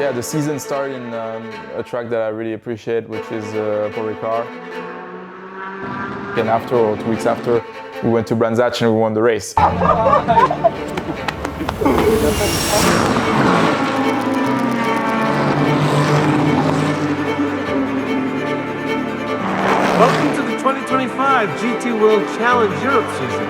Yeah, the season started in a track that I really appreciate, which is Paul Ricard. And after, or 2 weeks after, we went to Branzacci and we won the race. Welcome to the 2025 GT World Challenge Europe season.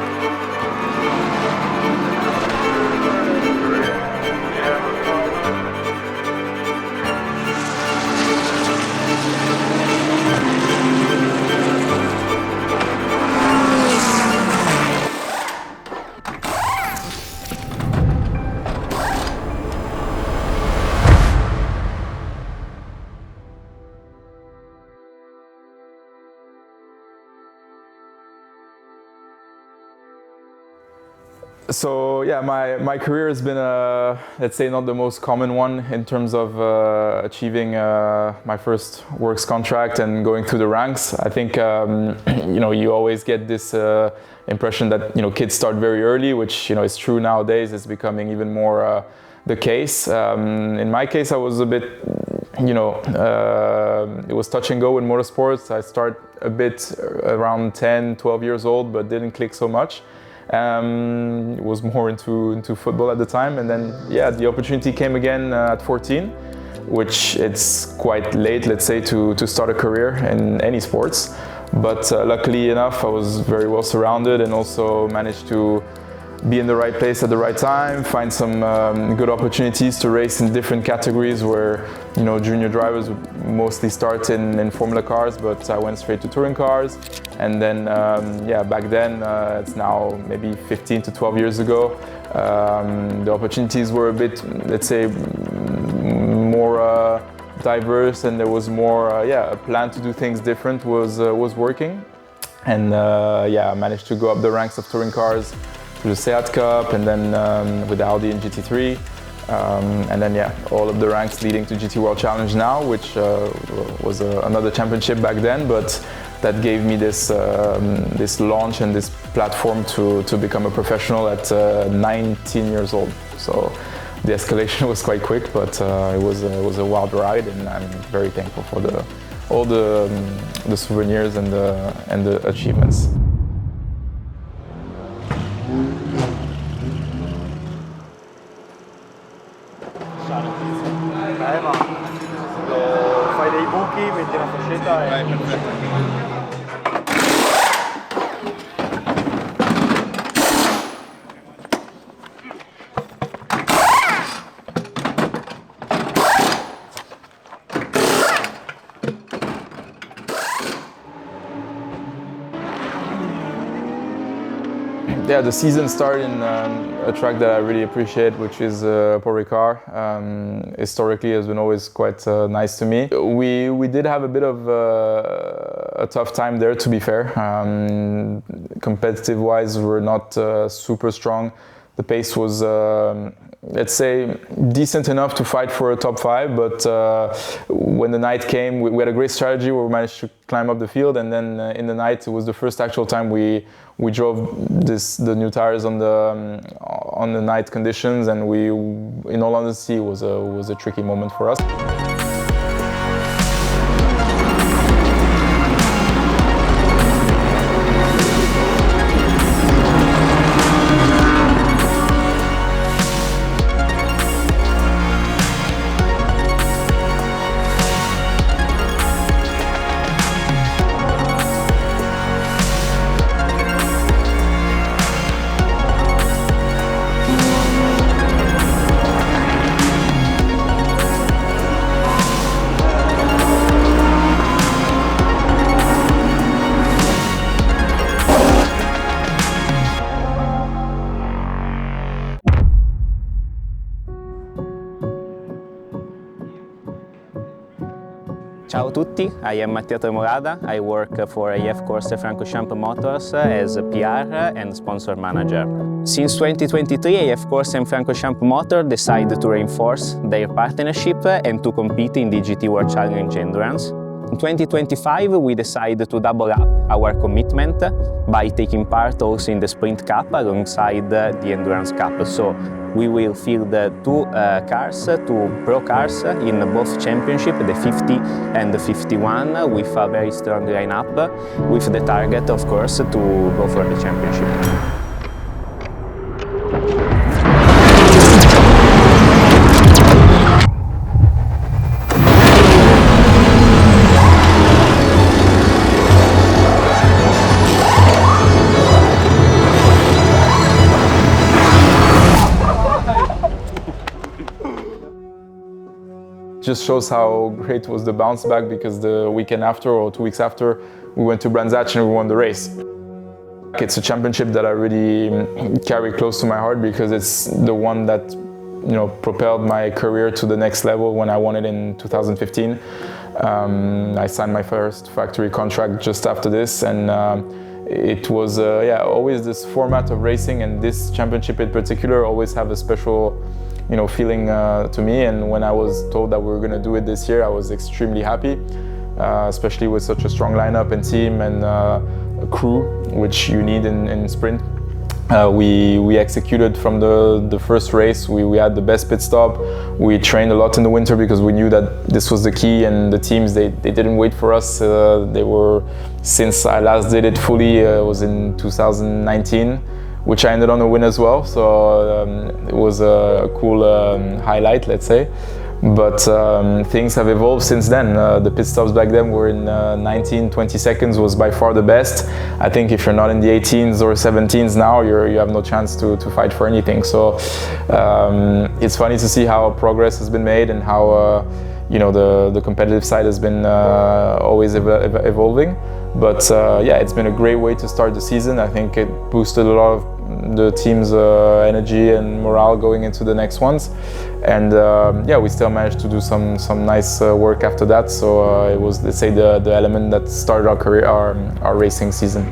So yeah, my career has been, let's say, not the most common one in terms of achieving my first works contract and going through the ranks. I think you always get this impression that kids start very early, which is true nowadays. It's becoming even more the case. In my case, I was a bit, it was touch and go in motorsports. I started a bit around 10, 12 years old, but didn't click so much. Was more into football at the time, and then yeah, the opportunity came again at 14, which it's quite late, let's say, to start a career in any sports. But luckily enough, I was very well surrounded and also managed to be in the right place at the right time, find some good opportunities to race in different categories where junior drivers would mostly start in Formula cars, but I went straight to touring cars. And then yeah, back then, it's now maybe 15 to 12 years ago, the opportunities were a bit, let's say, more diverse, and there was more, yeah, a plan to do things different was working. And yeah, I managed to go up the ranks of touring cars to the Seat Cup, and then with Audi and GT3, and then yeah, all of the ranks leading to GT World Challenge now, which was another championship back then, but that gave me this this launch and this platform to become a professional at 19 years old. So the escalation was quite quick, but it was a wild ride, and I'm very thankful for all the souvenirs and the achievements. Ma fai dei buchi, metti una fascetta e... perfetto. Yeah, the season started in a track that I really appreciate, which is Paul Ricard. Historically, has been always quite nice to me. We did have a bit of a tough time there, to be fair. Competitive-wise, we're not super strong. The pace was, let's say, decent enough to fight for a top 5, but when the night came, we had a great strategy where we managed to climb up the field, and then in the night, it was the first actual time we drove the new tires on the night conditions, and in all honesty, it was a tricky moment for us. Ciao a tutti, I am Mattia Tremolada. I work for AF Corse Francorchamps Motors as a PR and sponsor manager. Since 2023, AF Corse and Francorchamps Motors decided to reinforce their partnership and to compete in the GT World Challenge Endurance. In 2025 we decided to double up our commitment by taking part also in the Sprint Cup alongside the Endurance Cup. So we will field two pro cars in both championships, the 50 and the 51, with a very strong lineup, with the target, of course, to go for the championship. Just shows how great was the bounce back, because the weekend after or 2 weeks after we went to Branzacci and we won the race. It's a championship that I really carry close to my heart, because it's the one that propelled my career to the next level when I won it in 2015. I signed my first factory contract just after this, and it was always this format of racing, and this championship in particular always have a special feeling to me. And when I was told that we were going to do it this year, I was extremely happy, especially with such a strong lineup and team and a crew, which you need in sprint. We executed from the first race. We had the best pit stop. We trained a lot in the winter because we knew that this was the key, and the teams, they didn't wait for us. They were, since I last did it fully, it was in 2019. Which I ended on a win as well, so it was a cool highlight, let's say. But things have evolved since then. The pit stops back then were in 19-20 seconds, was by far the best. I think if you're not in the 18s or 17s now, you have no chance to fight for anything. So it's funny to see how progress has been made, and how the competitive side has been always evolving. But it's been a great way to start the season. I think it boosted a lot of the team's energy and morale going into the next ones. And we still managed to do some nice work after that. So it was, let's say, the element that started our career, our racing season.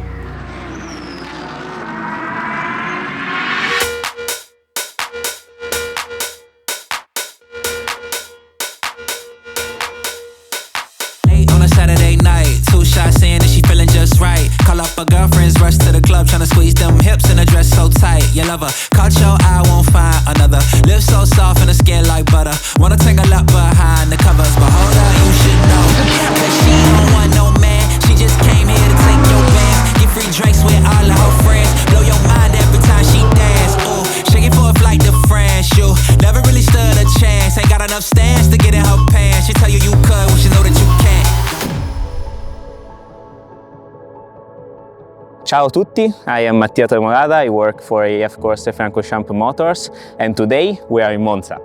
Saturday night, 2 shots in and she feeling just right. Call up her girlfriends, rush to the club, tryna squeeze them hips in a dress so tight. You love her, caught your eye, won't find another. Lips so soft and her skin like butter. Wanna take a look behind the covers, but hold up, you should know that she don't want no man. She just came here to take your band, get free drinks with all of her friends, blow your mind every time she dance. Ooh, shake it for a flight to France. You never really stood a chance, ain't got enough stance to get in her pants. She tell you could when she know that you can't. Ciao a tutti, I am Mattia Tremolada, I work for AF Corse Francorchamps Motors, and today we are in Monza.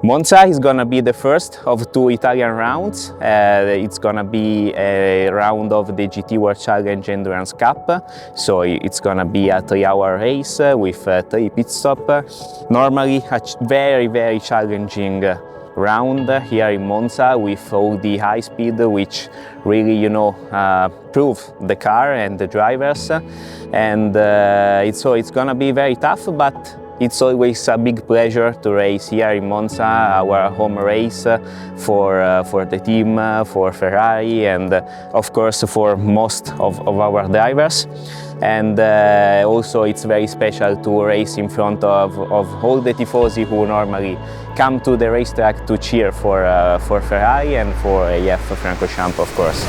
Monza is gonna be the first of 2 Italian rounds. It's gonna be a round of the GT World Challenge Endurance Cup, so it's gonna be a 3-hour race with 3 pit stops. Normally a very challenging round here in Monza, with all the high speed, which really prove the car and the drivers, and it's gonna be very tough, but it's always a big pleasure to race here in Monza, our home race for the team, for Ferrari, and of course for most of our drivers. And also it's very special to race in front of all the tifosi who normally come to the racetrack to cheer for Ferrari and for AF Francorchamps, of course.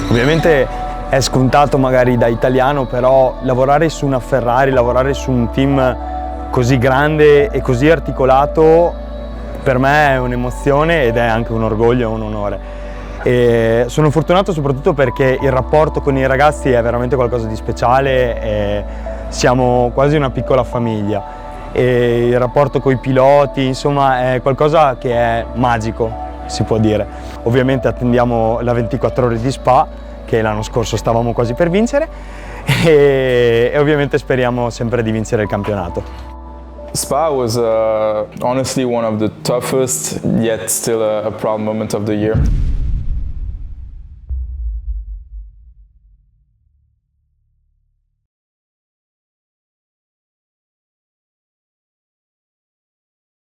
Ovviamente è scontato magari da italiano, però lavorare su una Ferrari, lavorare su un team così grande e così articolato, per me è un'emozione ed è anche un orgoglio e un onore. E sono fortunato soprattutto perché il rapporto con i ragazzi è veramente qualcosa di speciale, e siamo quasi una piccola famiglia. E il rapporto con i piloti, insomma, è qualcosa che è magico, si può dire. Ovviamente attendiamo la 24 ore di Spa, che l'anno scorso stavamo quasi per vincere, e ovviamente speriamo sempre di vincere il campionato. Spa was honestly one of the toughest, yet still a proud moment of the year.